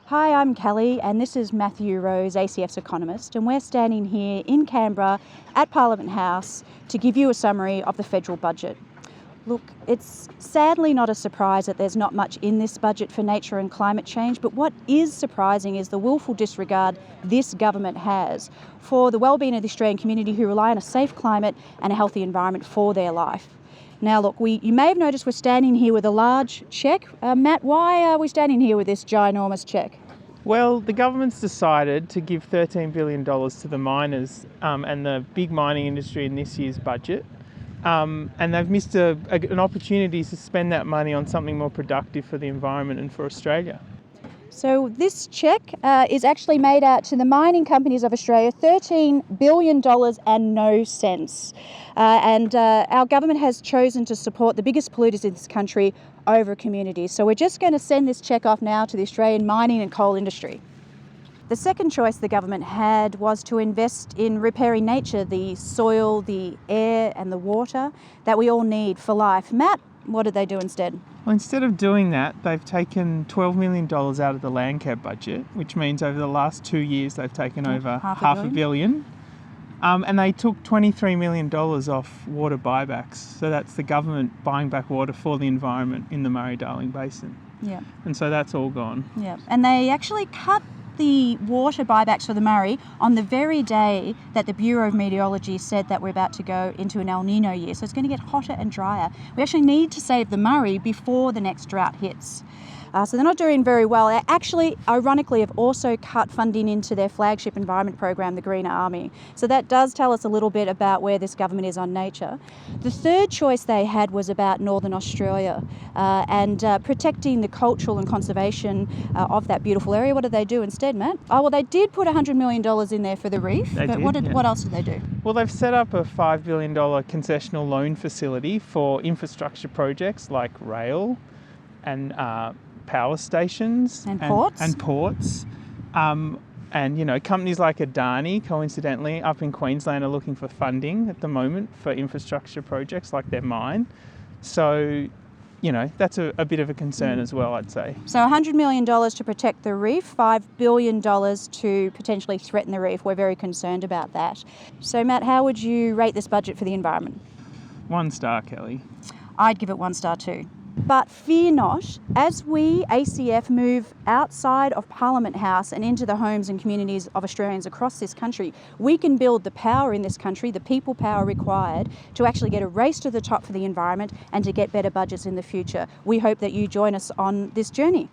Hi, I'm Kelly, and this is Matthew Rose, ACF's economist, and we're standing here in Canberra at Parliament House to give you a summary of the federal budget. Look, it's sadly not a surprise that there's not much in this budget for nature and climate change, but what is surprising is the willful disregard this government has for the wellbeing of the Australian community who rely on a safe climate and a healthy environment for their life. Now look, you may have noticed we're standing here with a large cheque. Matt, why are we standing here with this ginormous cheque? Well, the government's decided to give $13 billion to the miners and the big mining industry in this year's budget. And they've missed an opportunity to spend that money on something more productive for the environment and for Australia. So this cheque is actually made out to the mining companies of Australia, $13 billion and no cents. And our government has chosen to support the biggest polluters in this country over communities. So we're just going to send this cheque off now to the Australian mining and coal industry. The second choice the government had was to invest in repairing nature, the soil, the air and the water that we all need for life. Matt, what did they do instead? Well, instead of doing that, they've taken $12 million out of the land cap budget, which means over the last 2 years they've taken over half a billion. And they took $23 million off water buybacks. So that's the government buying back water for the environment in the Murray-Darling Basin. Yeah. And so that's all gone. Yeah. And they actually cut the water buybacks for the Murray on the very day that the Bureau of Meteorology said that we're about to go into an El Nino year. So it's going to get hotter and drier. We actually need to save the Murray before the next drought hits. So they're not doing very well. They actually, ironically, have also cut funding into their flagship environment program, the Green Army. So that does tell us a little bit about where this government is on nature. The third choice they had was about Northern Australia and protecting the cultural and conservation of that beautiful area. What did they do instead, Matt? Oh, well, they did put $100 million in there for the reef. What else did they do? Well, they've set up a $5 billion concessional loan facility for infrastructure projects like rail and power stations and ports. And, you know, companies like Adani, coincidentally, up in Queensland are looking for funding at the moment for infrastructure projects like their mine. So, you know, that's a bit of a concern as well, I'd say. So $100 million to protect the reef, $5 billion to potentially threaten the reef. We're very concerned about that. So, Matt, how would you rate this budget for the environment? 1 star, Kelly. I'd give it 1 star too. But fear not, as we, ACF, move outside of Parliament House and into the homes and communities of Australians across this country, we can build the power in this country, the people power required to actually get a race to the top for the environment and to get better budgets in the future. We hope that you join us on this journey.